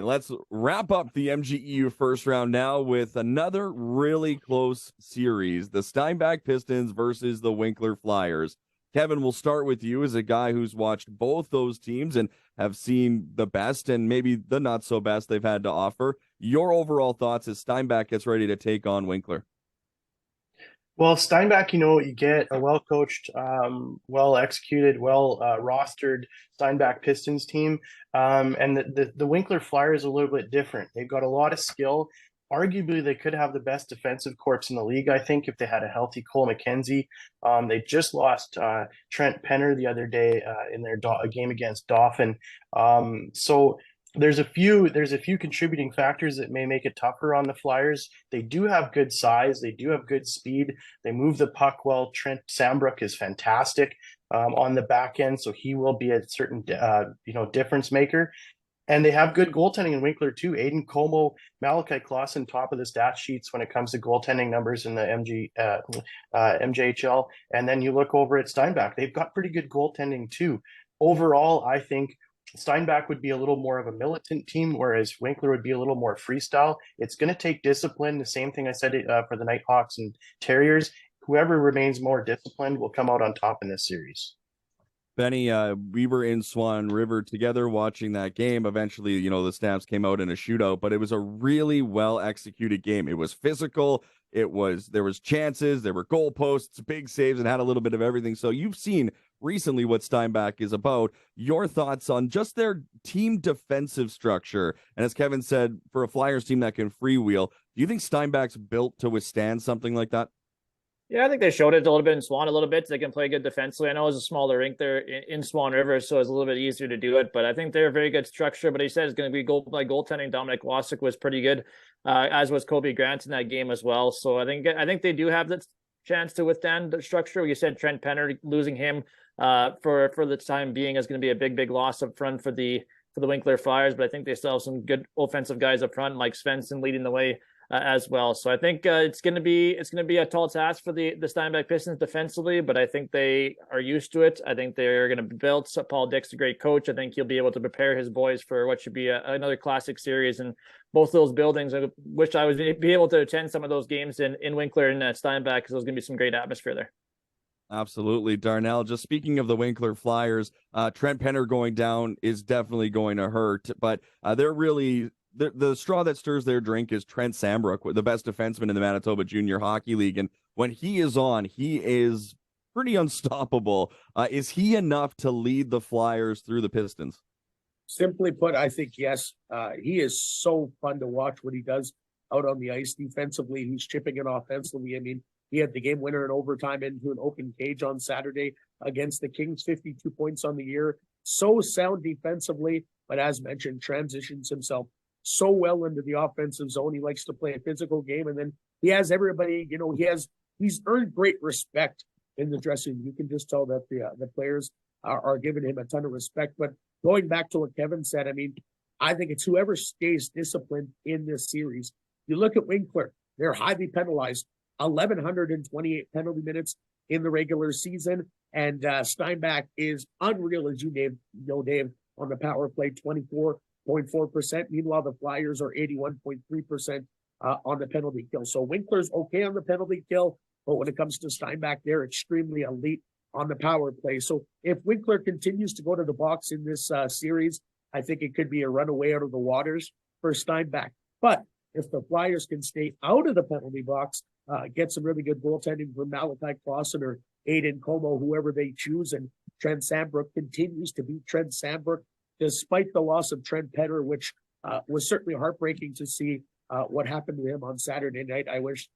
let's wrap up the MGEU first round now with another really close series, the Steinbach Pistons versus the Winkler Flyers. Kevin, we'll start with you as a guy who's watched both those teams and have seen the best and maybe the not so best they've had to offer. Your overall thoughts as Steinbach gets ready to take on Winkler. Well, Steinbach, you get a well-coached, well-executed, well-rostered Steinbach Pistons team. And the Winkler Flyers are a little bit different. They've got a lot of skill. Arguably, they could have the best defensive corps in the league, I think, if they had a healthy Cole McKenzie. They just lost Trent Penner the other day in their game against Duff. So there's a few contributing factors that may make it tougher on the Flyers. They do have good size. They do have good speed. They move the puck well. Trent Sambrook is fantastic on the back end, so he will be a certain difference maker. And they have good goaltending in Winkler too. Aiden Como, Malachi Clausen, top of the stat sheets when it comes to goaltending numbers in the MJHL. And then you look over at Steinbach; they've got pretty good goaltending too. Overall, I think Steinbach would be a little more of a militant team, whereas Winkler would be a little more freestyle. It's going to take discipline. The same thing I said for the Nighthawks and Terriers. Whoever remains more disciplined will come out on top in this series. Benny, we were in Swan River together watching that game. Eventually, the Stamps came out in a shootout, but it was a really well-executed game. It was physical. There was chances. There were goalposts, big saves, and had a little bit of everything. So you've seen recently what Steinbach is about. Your thoughts on just their team defensive structure. And as Kevin said, for a Flyers team that can freewheel, do you think Steinbach's built to withstand something like that? Yeah, I think they showed it a little bit in Swan a little bit. They can play good defensively. I know it's a smaller rink there in Swan River, so it's a little bit easier to do it. But I think they're a very good structure. But he said it's going to be goaltending. Dominic Walchuk was pretty good, as was Kobe Grant in that game as well. So I think they do have the chance to withstand the structure. You said Trent Penner, losing him for the time being is going to be a big loss up front for the Winkler Flyers. But I think they still have some good offensive guys up front, like Svensson leading the way as well. So I think it's going to be a tall task for the Steinbach Pistons defensively, but I think they are used to it. I think they're going to be built. So Paul Dick's a great coach. I think he'll be able to prepare his boys for what should be another classic series. And both those buildings, I wish I would be able to attend some of those games in Winkler and Steinbach, because there's going to be some great atmosphere there. Absolutely. Darnell, just speaking of the Winkler Flyers, Trent Penner going down is definitely going to hurt, but they're really the straw that stirs their drink is Trent Sambrook, the best defenseman in the Manitoba Junior Hockey League. And when he is on, he is pretty unstoppable. Is he enough to lead the Flyers through the Pistons? Simply put, I think yes. He is so fun to watch what he does out on the ice defensively. He's chipping in offensively. I mean, he had the game winner in overtime into an open cage on Saturday against the Kings, 52 points on the year. So sound defensively, but as mentioned, transitions himself so well into the offensive zone. He likes to play a physical game, and then he has everybody, he's earned great respect in the dressing room. You can just tell that the players are giving him a ton of respect. But going back to what Kevin said, I mean, I think it's whoever stays disciplined in this series. You look at Winkler, they're highly penalized, 1,128 penalty minutes in the regular season, and Steinbach is unreal, as you know, Dave, on the power play, 24.4%. Meanwhile, the Flyers are 81.3% on the penalty kill. So Winkler's okay on the penalty kill, but when it comes to Steinbach, they're extremely elite on the power play. So if Winkler continues to go to the box in this series, I think it could be a runaway out of the waters for Steinbach. But if the Flyers can stay out of the penalty box, get some really good goaltending from Malachi Clausen or Aiden Como, whoever they choose, and Trent Sambrook continues to be Trent Sambrook, despite the loss of Trent Penner, which was certainly heartbreaking to see what happened to him on Saturday night. I wish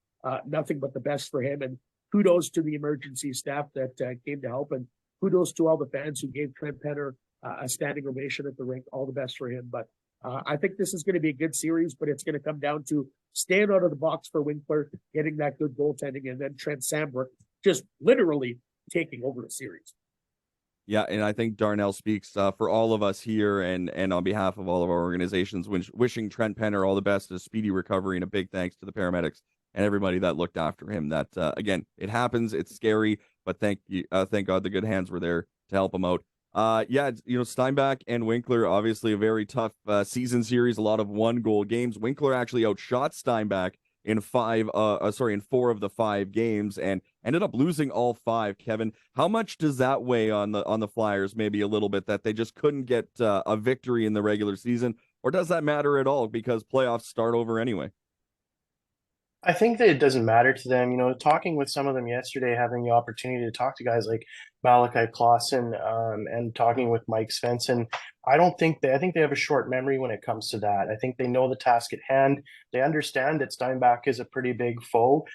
nothing but the best for him, and kudos to the emergency staff that came to help, and kudos to all the fans who gave Trent Penner a standing ovation at the rink. All the best for him. But I think this is going to be a good series, but it's going to come down to staying out of the box for Winkler, getting that good goaltending, and then Trent Sambrook just literally taking over the series. Yeah, and I think Darnell speaks for all of us here and on behalf of all of our organizations, wishing Trent Penner all the best, a speedy recovery, and a big thanks to the paramedics and everybody that looked after him. That, again, it happens, it's scary, but thank God the good hands were there to help him out. Yeah, Steinbach and Winkler, obviously a very tough season series, a lot of 1-goal games. Winkler actually outshot Steinbach in in 4 of the 5 games and ended up losing all 5. Kevin, how much does that weigh on the Flyers? Maybe a little bit, that they just couldn't get a victory in the regular season, or does that matter at all because playoffs start over anyway? I think that it doesn't matter to them. Talking with some of them yesterday, having the opportunity to talk to guys like Malachi Clausen, and talking with Mike Svensson, I think they have a short memory when it comes to that. I think they know the task at hand. They understand that Steinbach is a pretty big foe.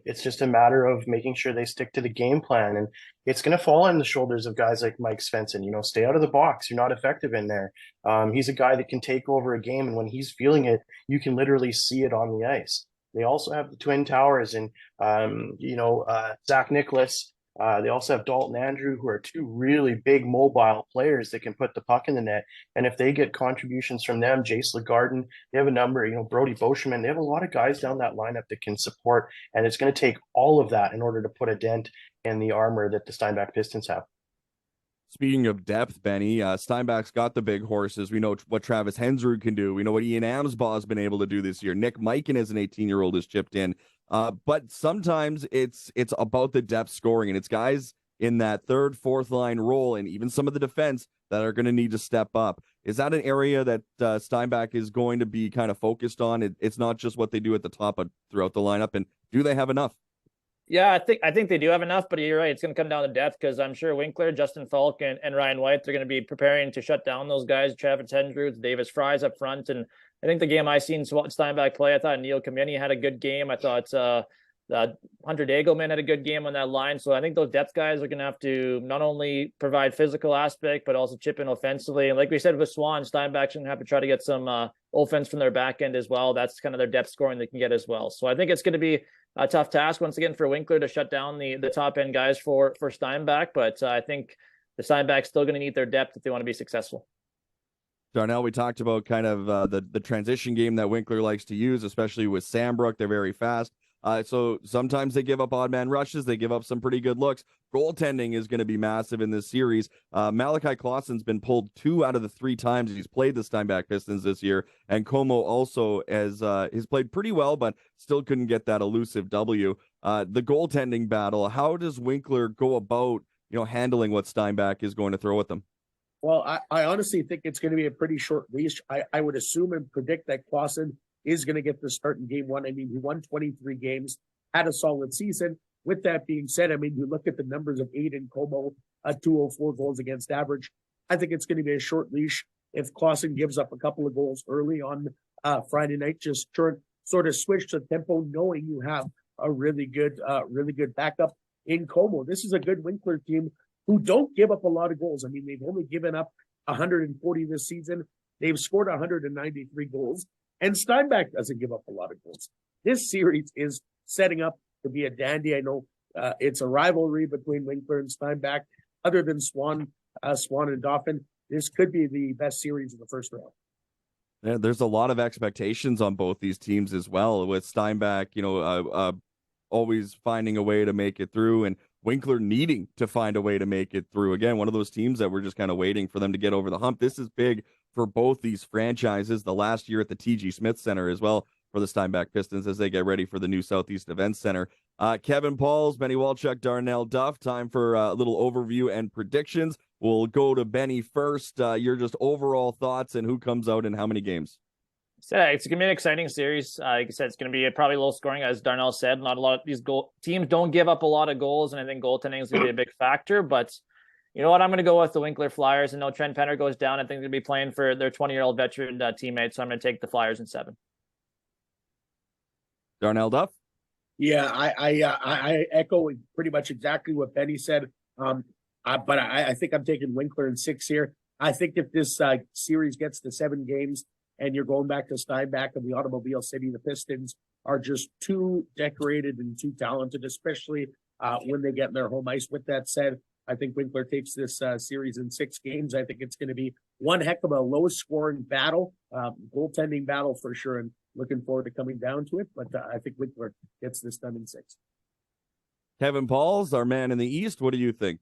It's just a matter of making sure they stick to the game plan. And it's going to fall on the shoulders of guys like Mike Svensson. Stay out of the box. You're not effective in there. He's a guy that can take over a game. And when he's feeling it, you can literally see it on the ice. They also have the Twin Towers and, Zach Nicholas. They also have Dalton Andrew, who are 2 really big mobile players that can put the puck in the net. And if they get contributions from them, Jace LeGarden, they have a number, Brody Boschman, they have a lot of guys down that lineup that can support. And it's going to take all of that in order to put a dent in the armor that the Steinbach Pistons have. Speaking of depth, Benny, Steinbach's got the big horses. We know what Travis Hensrud can do. We know what Ian Amsbaugh has been able to do this year. Nick Mikan as an 18-year-old has chipped in. But sometimes it's about the depth scoring, and it's guys in that third, fourth line role, and even some of the defense that are going to need to step up. Is that an area that Steinbach is going to be kind of focused on? It's not just what they do at the top, but throughout the lineup. And do they have enough? Yeah, I think they do have enough, but you're right. It's going to come down to depth because I'm sure Winkler, Justin Falk, and Ryan White, they're going to be preparing to shut down those guys, Travis Hensrud, Davis Fries up front. And I think the game I seen Steinbach play, I thought Neil Kameni had a good game. I thought Hunter Dagelman had a good game on that line. So I think those depth guys are going to have to not only provide physical aspect, but also chip in offensively. And like we said with Swan, Steinbach's going to have to try to get some offense from their back end as well. That's kind of their depth scoring they can get as well. So I think it's going to be a tough task once again for Winkler to shut down the top end guys for Steinbach. But I think the Steinbach's still going to need their depth if they want to be successful. Darnell, we talked about kind of the transition game that Winkler likes to use, especially with Sambrook. They're very fast. So sometimes they give up odd man rushes. They give up some pretty good looks. Goaltending is going to be massive in this series. Malachi Clausen's been pulled 2 out of the 3 times he's played the Steinbach Pistons this year. And Como also has played pretty well, but still couldn't get that elusive W. The goaltending battle, how does Winkler go about, handling what Steinbach is going to throw at them? Well, I honestly think it's going to be a pretty short leash. I would assume and predict that Clausen is going to get the start in game 1. I mean, he won 23 games, had a solid season. With that being said, I mean, you look at the numbers of Aiden Como, 204 goals against average. I think it's going to be a short leash. If Clausen gives up a couple of goals early on Friday night, just sort of switch to tempo, knowing you have a really good backup in Como. This is a good Winkler team who don't give up a lot of goals. I mean, they've only given up 140 this season. They've scored 193 goals. And Steinbach doesn't give up a lot of goals. This series is setting up to be a dandy. I know it's a rivalry between Winkler and Steinbach. Other than Swan and Dauphin, this could be the best series in the first round. Yeah, there's a lot of expectations on both these teams as well, with Steinbach, always finding a way to make it through, and Winkler needing to find a way to make it through. Again, one of those teams that we're just kind of waiting for them to get over the hump. This is big for both these franchises. The last year at the TG Smith Center as well for the Steinbach Pistons as they get ready for the new Southeast Events Center. Kevin Pauls, Benny Walchuk, Darnell Duff. Time for a little overview and predictions. We'll go to Benny first. Your just overall thoughts and who comes out in how many games? So it's going to be an exciting series. Like I said, it's going to be probably low scoring, as Darnell said. Not a lot of these teams don't give up a lot of goals, and I think goaltending is going to be a big factor. But you know what? I'm going to go with the Winkler Flyers. And no, Trent Penner goes down. I think they're going to be playing for their 20-year-old veteran teammate. So I'm going to take the Flyers in 7. Darnell Duff? Yeah, I echo pretty much exactly what Benny said. But I think I'm taking Winkler in 6 here. I think if this series gets to 7 games and you're going back to Steinbach and the Automobile City, the Pistons are just too decorated and too talented, especially when they get in their home ice. With that said, I think Winkler takes this series in 6 games. I think it's going to be one heck of a low-scoring battle, goaltending battle for sure, and looking forward to coming down to it. But I think Winkler gets this done in 6. Kevin Pauls, our man in the East, what do you think?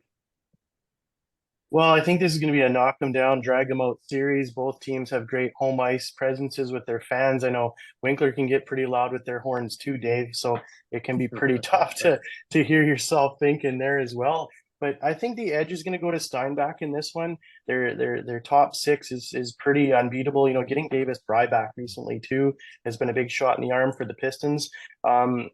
Well, I think this is going to be a knock them down, drag them out series. Both teams have great home ice presences with their fans. I know Winkler can get pretty loud with their horns too, Dave. So it can be pretty tough to hear yourself thinking there as well. But I think the edge is going to go to Steinbach in this one. Their top six is pretty unbeatable. You know, getting Davis Bry back recently too has been a big shot in the arm for the Pistons.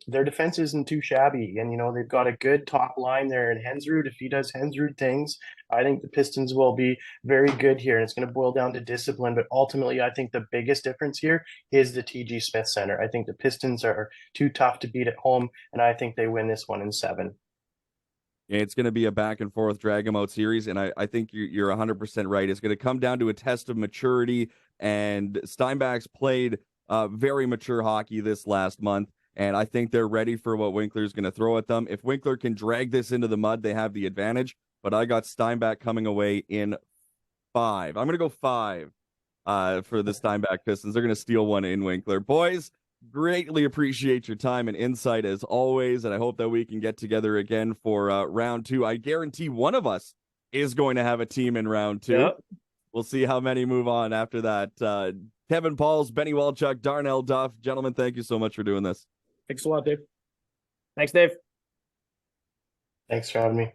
Their defense isn't too shabby, and you know they've got a good top line there. And Hensrud, if he does Hensrud things, I think the Pistons will be very good here, and it's going to boil down to discipline. But ultimately, I think the biggest difference here is the TG Smith Center. I think the Pistons are too tough to beat at home, and I think they win this one in 7. It's going to be a back and forth drag 'em out series, and I think you're 100% right. It's going to come down to a test of maturity, and Steinbach's played very mature hockey this last month, and I think they're ready for what Winkler's going to throw at them. If Winkler can drag this into the mud, they have the advantage, but I got Steinbach coming away in 5. I'm going to go 5 for the Steinbach Pistons. They're going to steal one in Winkler. Boys, greatly appreciate your time and insight as always, and I hope that we can get together again for round 2. I guarantee one of us is going to have a team in round 2. Yep. We'll see how many move on after that. Kevin Pauls, Benny Walchuk, Darnell, Duff, gentlemen, thank you so much for doing this. Thanks a lot, Dave. Thanks, Dave. Thanks for having me.